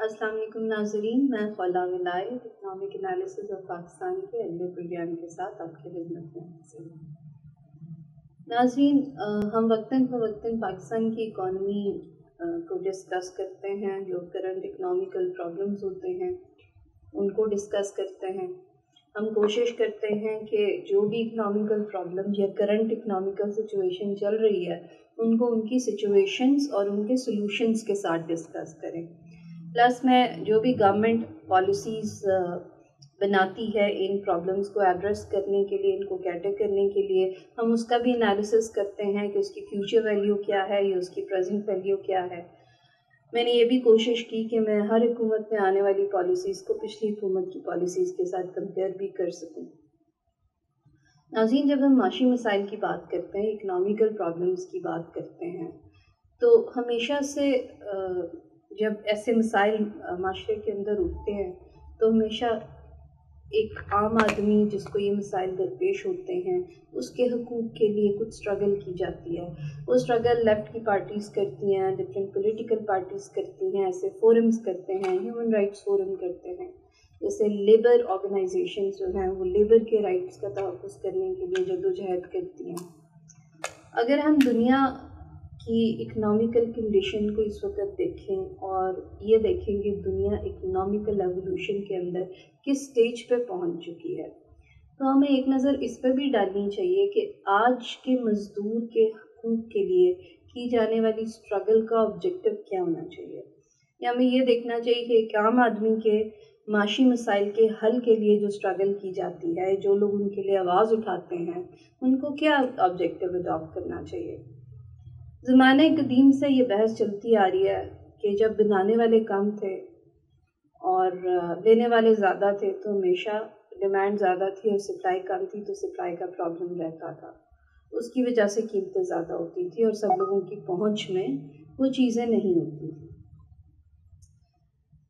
السلام علیکم ناظرین، میں خولا ولائد اکنامک انالیسز آف پاکستان کے اگلے پروگرام کے ساتھ آپ کی خدمت میں حاضر ہوں۔ ناظرین، ہم وقتاً فوقتاً پاکستان کی اکانومی کو ڈسکس کرتے ہیں، جو کرنٹ اکنامیکل پرابلمز ہوتے ہیں ان کو ڈسکس کرتے ہیں۔ ہم کوشش کرتے ہیں کہ جو بھی اکنامیکل پرابلم یا کرنٹ اکنامیکل سچویشن چل رہی ہے ان کو ان کی سچویشنز اور ان کے سلوشنز کے ساتھ ڈسکس کریں۔ پلس میں جو بھی گورنمنٹ پالیسیز بناتی ہے ان پرابلمس کو ایڈریس کرنے کے لیے، ان کو کیٹر کرنے کے لیے، ہم اس کا بھی انالیسس کرتے ہیں کہ اس کی فیوچر ویلیو کیا ہے یا اس کی پریزنٹ ویلیو کیا ہے۔ میں نے یہ بھی کوشش کی کہ میں ہر حکومت میں آنے والی پالیسیز کو پچھلی حکومت کی پالیسیز کے ساتھ کمپیئر بھی کر سکوں۔ ناظرین، جب ہم معاشی مسائل کی بات کرتے ہیں، اکنامیکل پرابلمس کی بات کرتے ہیں، تو ہمیشہ سے جب ایسے مسائل معاشرے کے اندر اٹھتے ہیں تو ہمیشہ ایک عام آدمی جس کو یہ مسائل درپیش ہوتے ہیں اس کے حقوق کے لیے کچھ اسٹرگل کی جاتی ہے۔ وہ اسٹرگل لیفٹ کی پارٹیز کرتی ہیں، ڈفرینٹ پولیٹیکل پارٹیز کرتی ہیں، ایسے فورمز کرتے ہیں، ہیومن رائٹس فورم کرتے ہیں، جیسے لیبر آرگنائزیشنز جو ہیں وہ لیبر کے رائٹس کا تحفظ کرنے کے لیے جدوجہد کرتی ہیں۔ اگر ہم دنیا کی اکنامیکل کنڈیشن کو اس وقت دیکھیں اور یہ دیکھیں کہ دنیا اکنامیکل ایولیوشن کے اندر کس سٹیج پہ پہنچ چکی ہے، تو ہمیں ایک نظر اس پہ بھی ڈالنی چاہیے کہ آج کے مزدور کے حقوق کے لیے کی جانے والی اسٹرگل کا آبجیکٹو کیا ہونا چاہیے، یا ہمیں یہ دیکھنا چاہیے کہ ایک عام آدمی کے معاشی مسائل کے حل کے لیے جو اسٹرگل کی جاتی ہے، جو لوگ ان کے لیے آواز اٹھاتے ہیں، ان کو کیا آبجیکٹو اڈاپٹ کرنا چاہیے۔ زمانہ قدیم سے یہ بحث چلتی آ رہی ہے کہ جب بنانے والے کم تھے اور لینے والے زیادہ تھے تو ہمیشہ ڈیمانڈ زیادہ تھی اور سپلائی کم تھی تو سپلائی کا پرابلم رہتا تھا، اس کی وجہ سے قیمتیں زیادہ ہوتی تھی اور سب لوگوں کی پہنچ میں وہ چیزیں نہیں ہوتی تھیں۔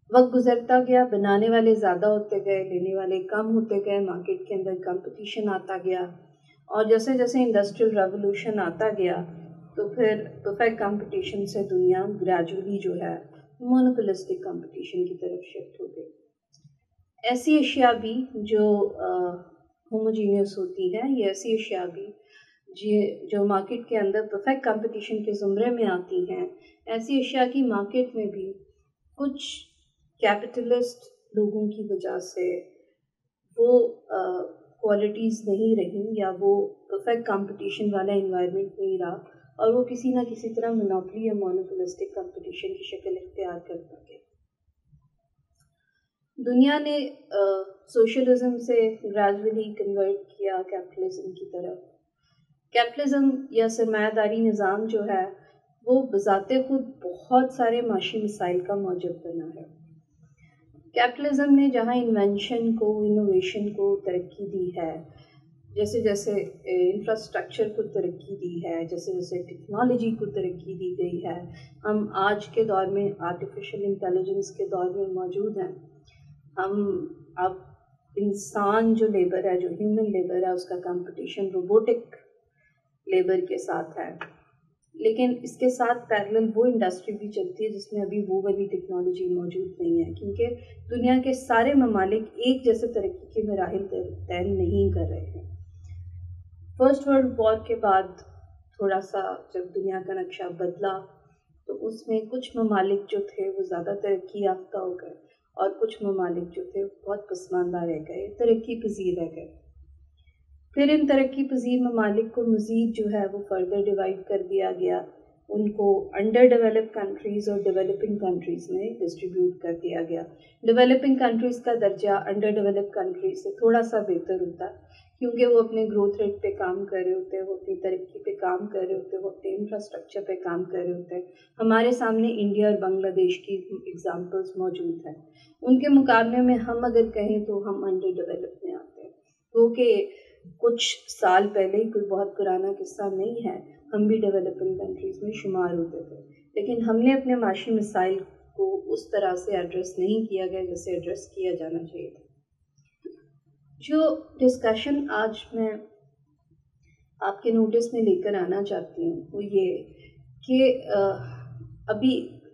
وقت گزرتا گیا، بنانے والے زیادہ ہوتے گئے، لینے والے کم ہوتے گئے، مارکیٹ کے اندر کمپٹیشن آتا گیا، اور جیسے جیسے انڈسٹریل ریولوشن آتا گیا تو پھر پرفیکٹ کمپٹیشن سے دنیا گریجولی جو ہے مونوپولسٹک کمپٹیشن کی طرف شفٹ ہو گئی۔ ایسی اشیاء بھی جو ہوموجینیس ہوتی ہیں، یہ ایسی اشیاء بھی جو مارکیٹ کے اندر پرفیکٹ کمپٹیشن کے زمرے میں آتی ہیں، ایسی اشیاء کی مارکیٹ میں بھی کچھ کیپٹلسٹ لوگوں کی وجہ سے وہ کوالٹیز نہیں رہیں یا وہ پرفیکٹ کمپٹیشن والا انوائرمنٹ نہیں رہا اور وہ کسی نہ کسی طرح مونوپلی یا مونوپولسٹک کمپٹیشن کی شکل اختیار کرتا گیا۔ دنیا نے سوشلزم سے گریجولی کنورٹ کیا کیپٹلزم کی طرف۔ کیپٹلزم یا سرمایہ داری نظام جو ہے وہ بذات خود بہت سارے معاشی مسائل کا موجب بنا ہے۔ کیپٹلزم نے جہاں انوینشن کو، انوویشن کو ترقی دی ہے، جیسے جیسے انفراسٹرکچر کو ترقی دی ہے، جیسے جیسے ٹیکنالوجی کو ترقی دی گئی ہے، ہم آج کے دور میں آرٹیفیشل انٹیلیجنس کے دور میں موجود ہیں۔ ہم اب انسان جو لیبر ہے، جو ہیومن لیبر ہے، اس کا کمپٹیشن روبوٹک لیبر کے ساتھ ہے، لیکن اس کے ساتھ پیرلل وہ انڈسٹری بھی چلتی ہے جس میں ابھی وہ والی ٹیکنالوجی موجود نہیں ہے، کیونکہ دنیا کے سارے ممالک ایک جیسے ترقی کے مراحل طے نہیں کر رہے ہیں۔ فرسٹ ورلڈ وار کے بعد تھوڑا سا جب دنیا کا نقشہ بدلا تو اس میں کچھ ممالک جو تھے وہ زیادہ ترقی یافتہ ہو گئے اور کچھ ممالک جو تھے بہت پسماندہ رہ گئے، ترقی پذیر رہ گئے۔ پھر ان ترقی پذیر ممالک کو مزید جو ہے وہ فردر ڈیوائڈ کر دیا گیا، ان کو انڈر ڈیولپ کنٹریز اور ڈیولپنگ کنٹریز میں ڈسٹریبیوٹ کر دیا گیا۔ ڈیولپنگ کنٹریز کا درجہ انڈر ڈیولپ کنٹریز سے تھوڑا سا بہتر ہوتا ہے کیونکہ وہ اپنے گروتھ ریٹ پہ کام کر رہے ہوتے ہیں، وہ اپنی ترقی پہ کام کر رہے ہوتے ہیں، وہ اپنے انفراسٹرکچر پہ کام کر رہے ہوتے ہیں۔ ہمارے سامنے انڈیا اور بنگلہ دیش کی ایگزامپلس موجود ہیں، ان کے مقابلے میں ہم اگر کہیں تو ہم انڈر ڈیولپ میں آتے ہیں، کیونکہ کچھ سال پہلے ہی کوئی بہت پرانا قصہ نہیں ہے، ہم بھی ڈیولپنگ کنٹریز میں شمار ہوتے تھے، لیکن ہم نے اپنے معاشی مسائل کو اس طرح سے ایڈریس نہیں کیا گیا جیسے ایڈریس کیا جانا چاہیے تھا۔ جو ڈسکشن آج میں آپ کے نوٹس میں لے کر آنا چاہتی ہوں وہ یہ کہ ابھی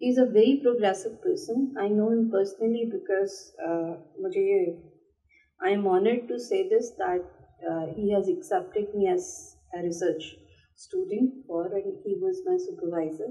He is a very progressive person. I know him personally because I am honored to say this that he has accepted me as a research student and he was my supervisor.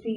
3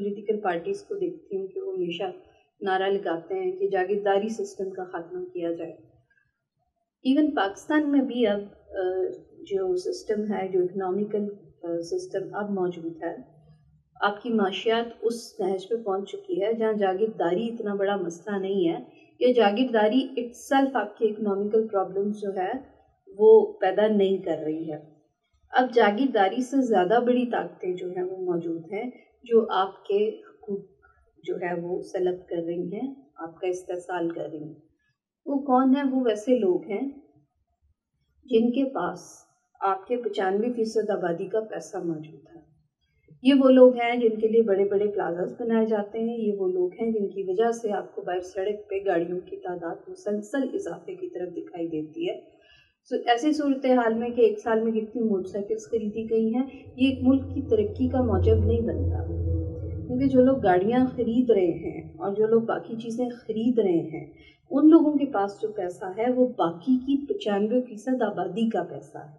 political parties کو دیکھتی ہوں کہ وہ ہمیشہ نعرہ لگاتے ہیں کہ جاگیرداری سسٹم کا خاتمہ کیا جائے. ایون پاکستان میں بھی اب جو سسٹم ہے، جو اکنامیکل سسٹم اب موجود ہے، آپ کی معاشیات اس نہج پہ پہنچ چکی ہے جہاں جاگیرداری اتنا بڑا مسئلہ نہیں ہے. یہ جاگیرداری اٹ سیلف آپ کے اکنامیکل پرابلمس جو ہے وہ پیدا نہیں کر رہی ہے. اب جاگیرداری سے زیادہ بڑی طاقتیں جو ہیں وہ موجود ہیں جو آپ کے حقوق جو ہے وہ سلب کر رہی ہیں، آپ کا استحصال کر رہی ہیں. وہ کون ہیں؟ وہ ویسے لوگ ہیں جن کے پاس آپ کے 95% آبادی کا پیسہ موجود ہے. یہ وہ لوگ ہیں جن کے لیے بڑے بڑے پلازاز بنائے جاتے ہیں. یہ وہ لوگ ہیں جن کی وجہ سے آپ کو باہر سڑک پہ گاڑیوں کی تعداد مسلسل اضافے کی طرف دکھائی دیتی ہے. ایسی صورتحال میں کہ ایک سال میں کتنی موٹر سائیکلس خریدی گئی ہیں، یہ ایک ملک کی ترقی کا موجب نہیں بنتا. کیونکہ جو لوگ گاڑیاں خرید رہے ہیں اور جو لوگ باقی چیزیں خرید رہے ہیں، ان لوگوں کے پاس جو پیسہ ہے وہ باقی کی 95% آبادی کا پیسہ ہے.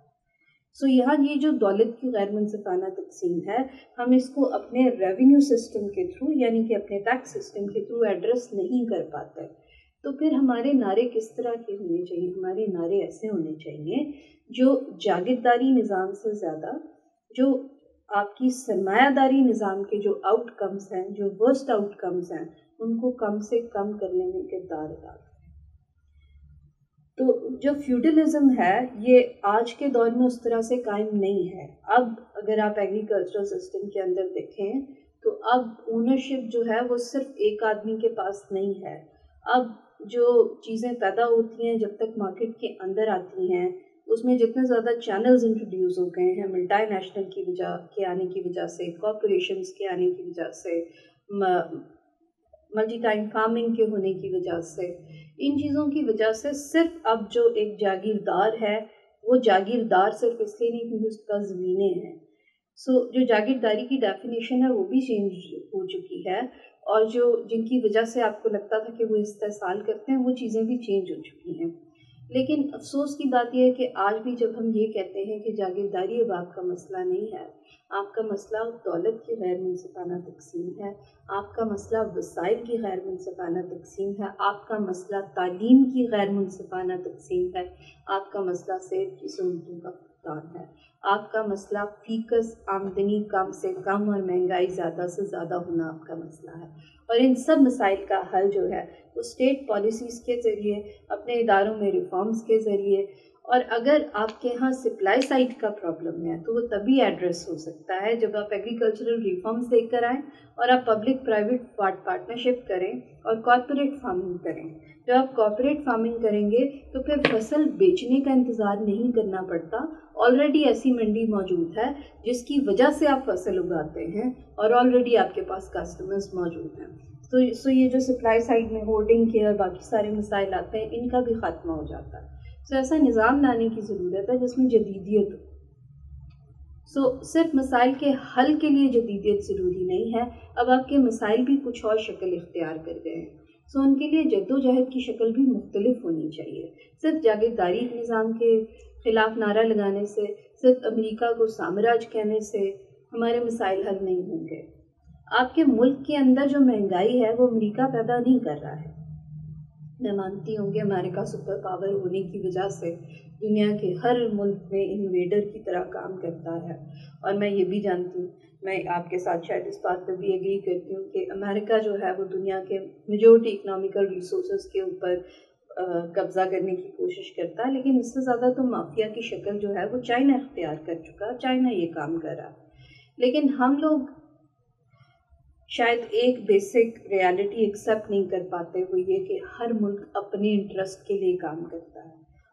یہاں یہ جو دولت کی غیر منصفانہ تقسیم ہے، ہم اس کو اپنے ریونیو سسٹم کے تھرو یعنی کہ اپنے ٹیکس سسٹم کے تھرو ایڈریس نہیں کر پاتے. تو پھر ہمارے نعرے کس طرح کے ہونے چاہیے؟ ہمارے نعرے ایسے ہونے چاہیے جو جاگیرداری نظام سے زیادہ جو آپ کی سرمایہ داری نظام کے جو آؤٹ کمز ہیں، جو ورسٹ آؤٹ کمز ہیں، ان کو کم سے کم کرنے میں کردار ادا کریں. تو جو فیوڈلزم ہے یہ آج کے دور میں اس طرح سے قائم نہیں ہے. اب اگر آپ ایگریکلچرل سسٹم کے اندر دیکھیں تو اب اونرشپ جو ہے وہ صرف ایک آدمی کے پاس نہیں ہے. اب جو چیزیں پیدا ہوتی ہیں جب تک مارکیٹ کے اندر آتی ہیں اس میں جتنے زیادہ چینلز انٹروڈیوس ہو گئے ہیں، ملٹی نیشنل کے آنے کی وجہ سے، کارپوریشنز کے آنے کی وجہ سے، ملٹی ٹائم فارمنگ کے ہونے کی وجہ سے، ان چیزوں کی وجہ سے صرف اب جو ایک جاگیردار ہے وہ جاگیردار صرف اس لیے نہیں کیونکہ اس کا زمینیں ہیں. جو جاگیرداری کی ڈیفینیشن ہے وہ بھی چینج ہو چکی ہے، اور جن کی وجہ سے آپ کو لگتا تھا کہ وہ استحصال کرتے ہیں وہ چیزیں بھی چینج ہو چکی ہیں. لیکن افسوس کی بات یہ ہے کہ آج بھی جب ہم یہ کہتے ہیں کہ جاگیرداری اب آپ کا مسئلہ نہیں ہے، آپ کا مسئلہ دولت کی غیر منصفانہ تقسیم ہے، آپ کا مسئلہ وسائل کی غیر منصفانہ تقسیم ہے، آپ کا مسئلہ تعلیم کی غیر منصفانہ تقسیم ہے، آپ کا مسئلہ صحت کی سہولتوں کا فقدان ہے، آپ کا مسئلہ فیکس آمدنی کم سے کم اور مہنگائی زیادہ سے زیادہ ہونا آپ کا مسئلہ ہے. اور ان سب مسائل کا حل جو ہے وہ اسٹیٹ پالیسیز کے ذریعے، اپنے اداروں میں ریفارمز کے ذریعے، اور اگر آپ کے ہاں سپلائی سائڈ کا پرابلم ہے تو وہ تبھی ایڈریس ہو سکتا ہے جب آپ ایگریکلچرل ریفارمز لے کر آئیں اور آپ پبلک پرائیویٹ پارٹنرشپ کریں اور کارپوریٹ فارمنگ کریں. جب آپ کارپوریٹ فارمنگ کریں گے تو پھر فصل بیچنے کا انتظار نہیں کرنا پڑتا. آلریڈی ایسی منڈی موجود ہے جس کی وجہ سے آپ فصل اگاتے ہیں اور آلریڈی آپ کے پاس کسٹمرز موجود ہیں. تو یہ جو سپلائی سائڈ میں ہولڈنگ کے اور باقی سارے مسائل آتے ہیں ان کا بھی خاتمہ ہو جاتا ہے. ایسا نظام لانے کی ضرورت ہے جس میں جدیدیت ہو. صرف مسائل کے حل کے لیے جدیدیت ضروری نہیں ہے، اب آپ کے مسائل بھی کچھ اور شکل اختیار کر گئے ہیں. ان کے لیے جد و جہد کی شکل بھی مختلف ہونی چاہیے. صرف جاگیرداری نظام کے خلاف نعرہ لگانے سے، صرف امریکہ کو سامراج کہنے سے ہمارے مسائل حل نہیں ہوں گے. آپ کے ملک کے اندر جو مہنگائی ہے وہ امریکہ پیدا نہیں کر رہا ہے. میں مانتی ہوں کہ امریکہ سپر پاور ہونے کی وجہ سے دنیا کے ہر ملک میں انویڈر کی طرح کام کرتا ہے، اور میں یہ بھی جانتی ہوں، میں آپ کے ساتھ شاید اس بات پہ بھی ایگری کرتی ہوں کہ امریکہ جو ہے وہ دنیا کے میجورٹی اکنامیکل ریسورسز کے اوپر قبضہ کرنے کی کوشش کرتا ہے. لیکن اس سے زیادہ تو مافیا کی شکل جو ہے وہ چائنا اختیار کر چکا ہے. چائنا یہ کام کر رہا ہے. لیکن ہم لوگ شاید ایک بیسک ریالٹی ایکسیپٹ نہیں کر پاتے، وہ یہ کہ ہر ملک اپنے انٹرسٹ کے لیے کام کرتا ہے،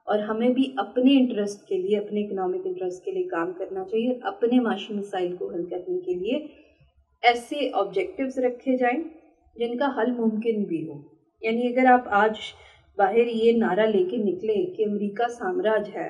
اور ہمیں بھی اپنے انٹرسٹ کے لیے، اپنے اکنامک انٹرسٹ کے لیے کام کرنا چاہیے. اپنے معاشی مسائل کو حل کرنے کے لیے ایسے آبجیکٹیوز رکھے جائیں جن کا حل ممکن بھی ہو. یعنی اگر آپ آج باہر یہ نعرہ لے کے نکلے کہ امریکہ سامراج ہے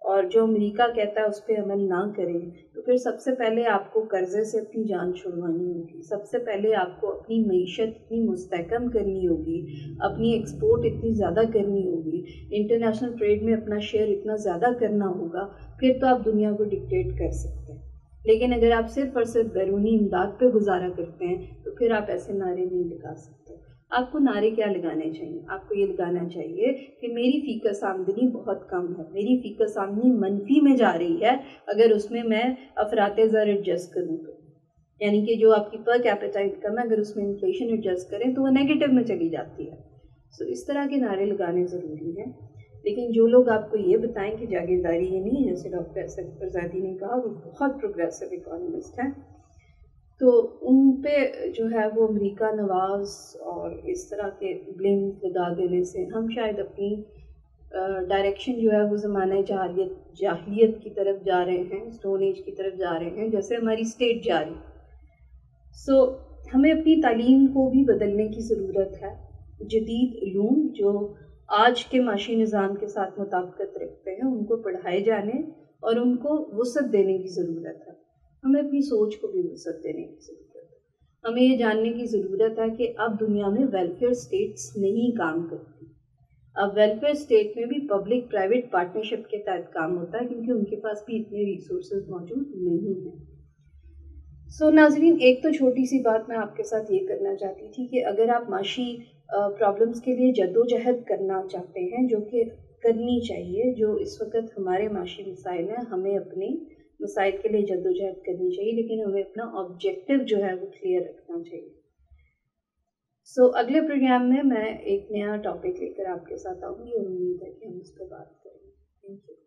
اور جو امریکہ کہتا ہے اس پہ عمل نہ کریں، تو پھر سب سے پہلے آپ کو قرضے سے اپنی جان چھڑوانی ہوگی. سب سے پہلے آپ کو اپنی معیشت اتنی مستحکم کرنی ہوگی، اپنی ایکسپورٹ اتنی زیادہ کرنی ہوگی، انٹرنیشنل ٹریڈ میں اپنا شیئر اتنا زیادہ کرنا ہوگا، پھر تو آپ دنیا کو ڈکٹیٹ کر سکتے ہیں. لیکن اگر آپ صرف اور صرف بیرونی امداد پہ گزارا کرتے ہیں تو پھر آپ ایسے نعرے نہیں لگا سکتے۔ آپ کو نعرے کیا لگانے چاہیے؟ آپ کو یہ لگانا چاہیے کہ میری فیکس آمدنی بہت کم ہے، میری فیکس آمدنی منفی میں جا رہی ہے، اگر اس میں افراط زر ایڈجسٹ کروں تو، یعنی کہ جو آپ کی پر کیپٹا انکم ہے اگر اس میں انفلیشن ایڈجسٹ کریں تو وہ نیگیٹو میں چلی جاتی ہے۔ سو اس طرح کے نعرے لگانے ضروری ہیں۔ لیکن جو لوگ آپ کو یہ بتائیں کہ جاگیرداری یہ نہیں ہے، جیسے ڈاکٹر اسد فرزادی نے کہا، وہ بہت پروگریسو اکانومسٹ ہیں، تو ان پہ جو ہے وہ امریکہ نواز اور اس طرح کے بلیم لگا دینے سے ہم شاید اپنی ڈائریکشن جو ہے وہ زمانہ جاہلیت کی طرف جا رہے ہیں، اسٹون ایج کی طرف جا رہے ہیں، جیسے ہماری اسٹیٹ جا رہی۔ سو ہمیں اپنی تعلیم کو بھی بدلنے کی ضرورت ہے۔ جدید علوم جو آج کے معاشی نظام کے ساتھ مطابقت رکھتے ہیں ان کو پڑھائے جانے اور ان کو وسعت دینے کی ضرورت ہے۔ ہمیں اپنی سوچ کو بھی وسعت دینے کی ضرورت ہے۔ ہمیں یہ جاننے کی ضرورت ہے کہ اب دنیا میں ویلفیئر اسٹیٹس نہیں کام کرتی۔ اب ویلفیئر اسٹیٹ میں بھی پبلک پرائیویٹ پارٹنرشپ کے تحت کام ہوتا ہے، کیونکہ ان کے پاس بھی اتنے ریسورسز موجود نہیں ہیں۔ سو ناظرین، ایک تو چھوٹی سی بات میں آپ کے ساتھ یہ کرنا چاہتی تھی کہ اگر آپ معاشی پرابلمس کے لیے جدوجہد کرنا چاہتے ہیں، جو کہ کرنی چاہیے، جو اس وقت ہمارے معاشی مسائل ہیں، ہمیں اپنے مسائل کے لیے جدوجہد کرنی چاہیے، لیکن ہمیں اپنا آبجیکٹو جو ہے وہ کلیئر رکھنا چاہیے۔ سو اگلے پروگرام میں ایک نیا ٹاپک لے کر آپ کے ساتھ آؤں گی اور امید ہے کہ ہم اس پہ بات کریں گے۔ Thank you.